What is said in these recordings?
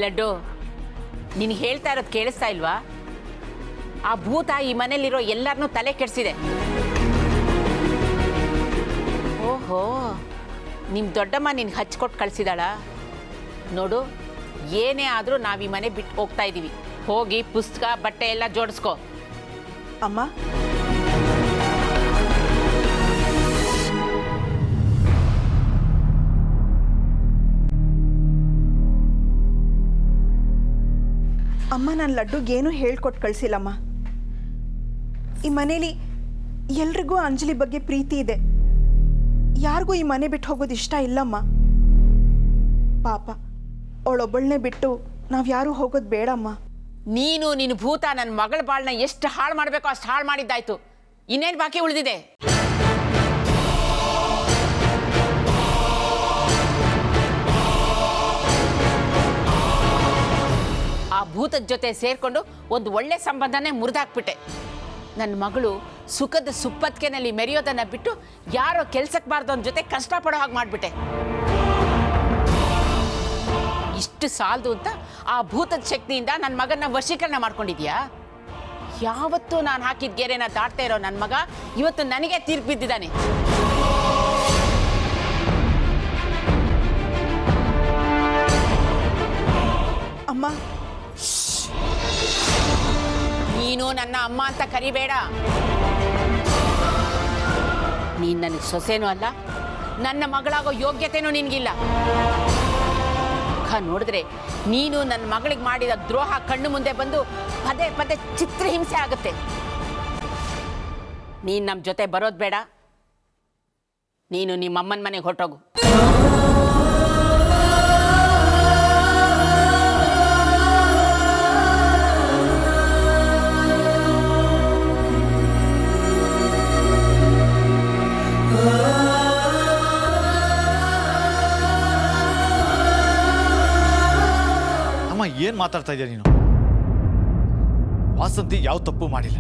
ಲಡ್ಡು, ನಿನಗೆ ಹೇಳ್ತಾ ಇರೋದು ಕೇಳಿಸ್ತಾ ಇಲ್ವಾ? ಆ ಭೂತ ಈ ಮನೇಲಿರೋ ಎಲ್ಲರನ್ನೂ ತಲೆ ಕೆಡಿಸಿದೆ. ಓಹೋ, ನಿಮ್ಮ ದೊಡ್ಡಮ್ಮ ನಿನ್ಗೆ ಹಚ್ಕೊಟ್ಟು ಕಳಿಸಿದಾಳ ನೋಡು. ಏನೇ ಆದರೂ ನಾವು ಈ ಮನೆ ಬಿಟ್ಟು ಹೋಗ್ತಾ ಇದ್ದೀವಿ. ಹೋಗಿ ಪುಸ್ತಕ ಬಟ್ಟೆ ಎಲ್ಲ ಜೋಡಿಸ್ಕೊ. ಅಮ್ಮ, ಅಮ್ಮ, ನಾನು ಲಡ್ಡುಗೇನು ಹೇಳ್ಕೊಟ್ಟು ಕಳಿಸಿಲ್ಲಮ್ಮ. ಈ ಮನೇಲಿ ಎಲ್ರಿಗೂ ಅಂಜಲಿ ಬಗ್ಗೆ ಪ್ರೀತಿ ಇದೆ. ಯಾರಿಗೂ ಈ ಮನೆ ಬಿಟ್ಟು ಹೋಗೋದು ಇಷ್ಟ ಇಲ್ಲಮ್ಮ. ಪಾಪ ಅವಳೊಬ್ಬಳನ್ನೇ ಬಿಟ್ಟು ನಾವು ಯಾರೂ ಹೋಗೋದು ಬೇಡಮ್ಮ. ನೀನು ನಿನ್ನ ಭೂತ ನನ್ನ ಮಗಳ ಬಾಳನ್ನ ಎಷ್ಟು ಹಾಳು ಮಾಡಬೇಕೋ ಅಷ್ಟು ಹಾಳು ಮಾಡಿದ್ದಾಯ್ತು. ಇನ್ನೇನು ಬಾಕಿ ಉಳಿದಿದೆ? ಆ ಭೂತದ ಜೊತೆ ಸೇರ್ಕೊಂಡು ಒಂದು ಒಳ್ಳೆ ಸಂಬಂಧನೇ ಮುರಿದಾಕ್ಬಿಟ್ಟೆ. ನನ್ನ ಮಗಳು ಸುಖದ ಸುಪ್ಪತ್ತಿಗೆನಲ್ಲಿ ಮೆರೆಯೋದನ್ನ ಬಿಟ್ಟು ಯಾರೋ ಕೆಲ್ಸಕ್ಕೆ ಬಾರ್ದವನ ಜೊತೆ ಕಷ್ಟಪಡೋ ಹಾಗೆ ಮಾಡಿಬಿಟ್ಟೆ. ಇಷ್ಟು ಸಾಲದು ಅಂತ ಆ ಭೂತದ ಶಕ್ತಿಯಿಂದ ನನ್ನ ಮಗನ ವಶೀಕರಣ ಮಾಡ್ಕೊಂಡಿದ್ಯಾ? ಯಾವತ್ತೂ ನಾನು ಹಾಕಿದ ಗೆರೆನ ದಾಟ್ತಾ ಇರೋ ನನ್ನ ಮಗ ಇವತ್ತು ನನಗೆ ತೀರ್ಪು ಬಿದ್ದಿದ್ದಾನೆ. ಅಮ್ಮ, ನೀನು ನನ್ನ ಅಮ್ಮ ಅಂತ ಕರಿಬೇಡ. ನೀನು ನನಗೆ ಸೊಸೆನೂ ಅಲ್ಲ, ನನ್ನ ಮಗಳಾಗೋ ಯೋಗ್ಯತೆನೂ ನಿನಗಿಲ್ಲ. ನೋಡಿದ್ರೆ ನೀನು ನನ್ನ ಮಗಳಿಗೆ ಮಾಡಿದ ದ್ರೋಹ ಕಣ್ಣು ಮುಂದೆ ಬಂದು ಪದೇ ಪದೇ ಚಿತ್ರಹಿಂಸೆ ಆಗುತ್ತೆ. ನೀನು ನಮ್ಮ ಜೊತೆ ಬರೋದು ಬೇಡ. ನೀನು ನಿಮ್ಮ ಅಮ್ಮನ ಮನೆಗೆ ಹೊರಟೋಗು. ಏನು ಮಾತಾಡ್ತಾ ಇದೆಯಾ ನೀನು? ವಾಸಂತಿ ಯಾವ ತಪ್ಪು ಮಾಡಿಲ್ಲ.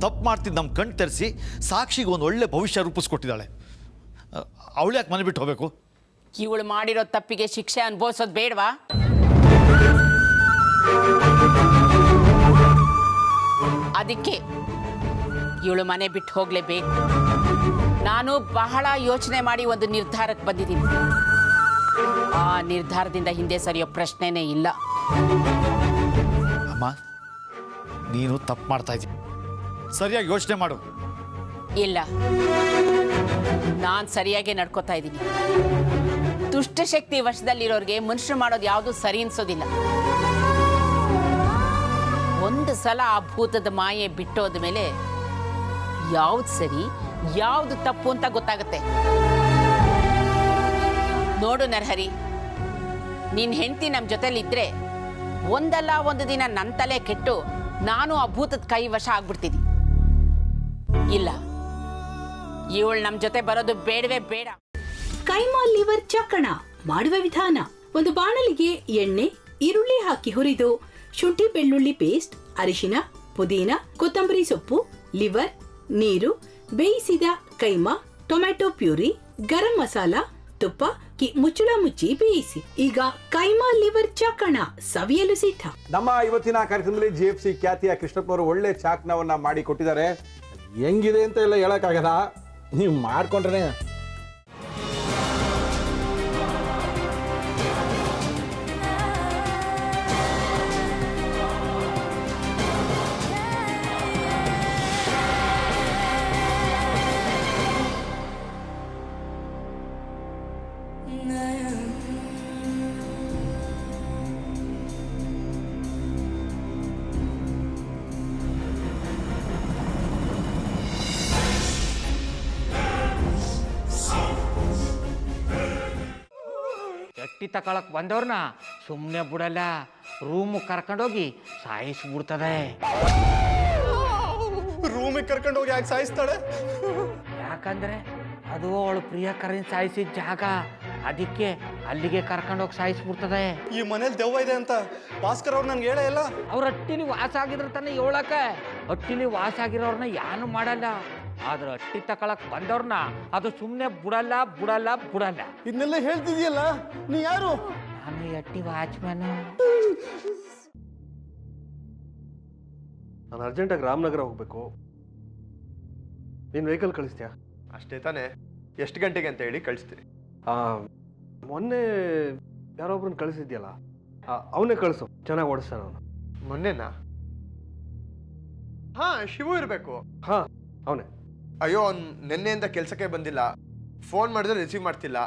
ತಪ್ಪು ಮಾಡ್ತಿದ್ದು ನಮ್ಮ ಕಣ್ಣು ತೆರೆಸಿ ಸಾಕ್ಷಿಗೆ ಒಂದು ಒಳ್ಳೆ ಭವಿಷ್ಯ ರೂಪಿಸ್ಕೊಟ್ಟಿದ್ದಾಳೆ. ಅವಳು ಯಾಕೆ ಮನೆ ಬಿಟ್ಟು ಹೋಗಬೇಕು? ಇವಳು ಮಾಡಿರೋ ತಪ್ಪಿಗೆ ಶಿಕ್ಷೆ ಅನುಭವಿಸೋದು ಬೇಡವಾ? ಅದಕ್ಕೆ ಇವಳು ಮನೆ ಬಿಟ್ಟು ಹೋಗಲೇಬೇಕು. ನಾನು ಬಹಳ ಯೋಚನೆ ಮಾಡಿ ಒಂದು ನಿರ್ಧಾರಕ್ಕೆ ಬಂದಿದ್ದೀನಿ. ಆ ನಿರ್ಧಾರದಿಂದ ಹಿಂದೆ ಸರಿಯೋ ಪ್ರಶ್ನೆನೇ ಇಲ್ಲ. ಅಮ್ಮ, ನೀನು ತಪ್ಪು ಮಾಡ್ತಾ ಇದ್ದೀಯ. ಸರಿಯಾಗಿ ಯೋಚನೆ ಮಾಡು. ಇಲ್ಲ, ನಾನು ಸರಿಯಾಗಿ ನಡ್ಕೋತಾ ಇದ್ದೀನಿ. ದುಷ್ಟಶಕ್ತಿ ವಶದಲ್ಲಿರೋರಿಗೆ ಮನುಷ್ಯರು ಮಾಡೋದು ಯಾವುದು ಸರಿ ಅನ್ಸೋದಿಲ್ಲ. ಒಂದು ಸಲ ಆ ಭೂತದ ಮಾಯೆ ಬಿಟ್ಟೋದ ಮೇಲೆ ಯಾವ್ದು ಸರಿ ಯಾವ್ದು ತಪ್ಪು ಅಂತ ಗೊತ್ತಾಗುತ್ತೆ. ನೋಡು ನರಹರಿ, ನಿನ್ನ ಹೆಂಡತಿ ನಮ್ಮ ಜೊತೆಲಿದ್ರೆ ಒಂದಲ್ಲ ಒಂದು ದಿನ ನನ್ನ ತಲೆ ಕೆಟ್ಟು ನಾನು ಆ ಭೂತದ ಕೈ ವಶ ಆಗ್ಬಿಡ್ತೀನಿ. ಇಲ್ಲ, ಇವಳು ನಮ್ಮ ಜೊತೆ ಬರೋದು ಬೇಡವೇ ಬೇಡ. ಕೈಮಾ ಲಿವರ್ ಚಕ್ಕಣ ಮಾಡುವ ವಿಧಾನ: ಒಂದು ಬಾಣಲಿಗೆ ಎಣ್ಣೆ, ಈರುಳ್ಳಿ ಹಾಕಿ ಹುರಿದು ಶುಂಠಿ ಬೆಳ್ಳುಳ್ಳಿ ಪೇಸ್ಟ್, ಅರಿಶಿನ, ಪುದೀನ, ಕೊತ್ತಂಬರಿ ಸೊಪ್ಪು, ಲಿವರ್, ನೀರು, ಬೇಯಿಸಿದ ಕೈಮಾ, ಟೊಮ್ಯಾಟೊ ಪ್ಯೂರಿ, ಗರಂ ಮಸಾಲ, ತುಪ್ಪ ಮುಚ್ಚಳ ಮುಚ್ಚಿ ಬೇಯಿಸಿ. ಈಗ ಕೈಮಾ ಲಿವರ್ ಚಾಕಣ ಸವಿಯಲು ಸಿದ್ಧ. ನಮ್ಮ ಇವತ್ತಿನ ಕಾರ್ಯಕ್ರಮದಲ್ಲಿ GFC ಖ್ಯಾತಿಯ ಕೃಷ್ಣಪ್ಪನವರು ಒಳ್ಳೆ ಚಾಕ್ನವನ್ನ ಮಾಡಿ ಕೊಟ್ಟಿದ್ದಾರೆ. ಹೆಂಗಿದೆ ಅಂತ ಎಲ್ಲ ಹೇಳಕ್ಕಾಗಲ್ಲ, ನೀವು ಮಾಡ್ಕೊಂಡ್ರೆ. ಎಟ್ಟಿ ತಕೊಳಕ್ ಬಂದವ್ರನ್ನ ಸುಮ್ಮನೆ ಬಿಡಲ್ಲ, ರೂಮ್ ಕರ್ಕೊಂಡೋಗಿ ಸಾಯಿಸ್ಬಿಡ್ತದೆ. ರೂಮಿಗೆ ಕರ್ಕೊಂಡೋಗಿ ಯಾಕೆ ಸಾಯಿಸ್ತಾಳೆ? ಯಾಕಂದ್ರೆ ಅದು ಅವಳು ಪ್ರಿಯಕರನ್ ಸಾಯಿಸಿದ ಜಾಗ, ಅದಕ್ಕೆ ಅಲ್ಲಿಗೆ ಕರ್ಕೊಂಡೋಗಿ ಸಾಯಿಸ್ಬಿಡ್ತದೆ. ಈ ಮನೇಲಿ ದೆವ್ವ ಇದೆ ಅಂತ ಭಾಸ್ಕರ್ ಅವ್ರು ನನ್ಗೆ ಹೇಳೇ ಇಲ್ಲ. ಅವ್ರ ಹಟ್ಟಿಲಿ ವಾಸ ಆಗಿದ್ರ ತಾನೆ ಹೇಳಕ. ಹಟ್ಟಿಲಿ ವಾಸ ಆಗಿರೋರ್ನ ಯಾನು ಮಾಡಲ್ಲ, ಆದ್ರೆ ಹಟ್ಟಿ ತಕೊಳಕ್ ಬಂದವ್ರನ್ನ ಅದು ಸುಮ್ಮನೆ ಬಿಡಲ್ಲ ಬಿಡಲ್ಲ ಬಿಡಲ್ಲ. ಇದನ್ನೆಲ್ಲ ಹೇಳ್ತಿದ್ಯಲ್ಲ, ನೀ ಯಾರು? ನಾನು ಎಟ್ಟಿ ವಾಚ್ಮ್ಯಾನು. ನಾನು ಅರ್ಜೆಂಟಾಗಿ ರಾಮನಗರ ಹೋಗ್ಬೇಕು. ನೀನು ವೆಹಿಕಲ್ ಕಳಿಸ್ತೀಯಾ? ಅಷ್ಟೇ ತಾನೇ, ಎಷ್ಟು ಗಂಟೆಗೆ ಅಂತ ಹೇಳಿ ಕಳಿಸ್ತೀನಿ. ಮೊನ್ನೆ ಯಾರೊಬ್ರನ್ನ ಕಳಿಸಿದ್ಯಲ್ಲ, ಅವನೇ ಕಳಿಸು, ಚೆನ್ನಾಗಿ ಓಡಿಸ್ತಾನೆ ಅವನು. ಮೊನ್ನೆನಾ? ಹಾ, ಶಿವು ಇರಬೇಕು. ಹಾಂ, ಅವನೇ. ಅಯ್ಯೋ, ಅವ್ನು ನಿನ್ನೆಯಿಂದ ಕೆಲಸಕ್ಕೆ ಬಂದಿಲ್ಲ. ಫೋನ್ ಮಾಡಿದ್ರೆ ರಿಸೀವ್ ಮಾಡ್ತಿಲ್ಲ.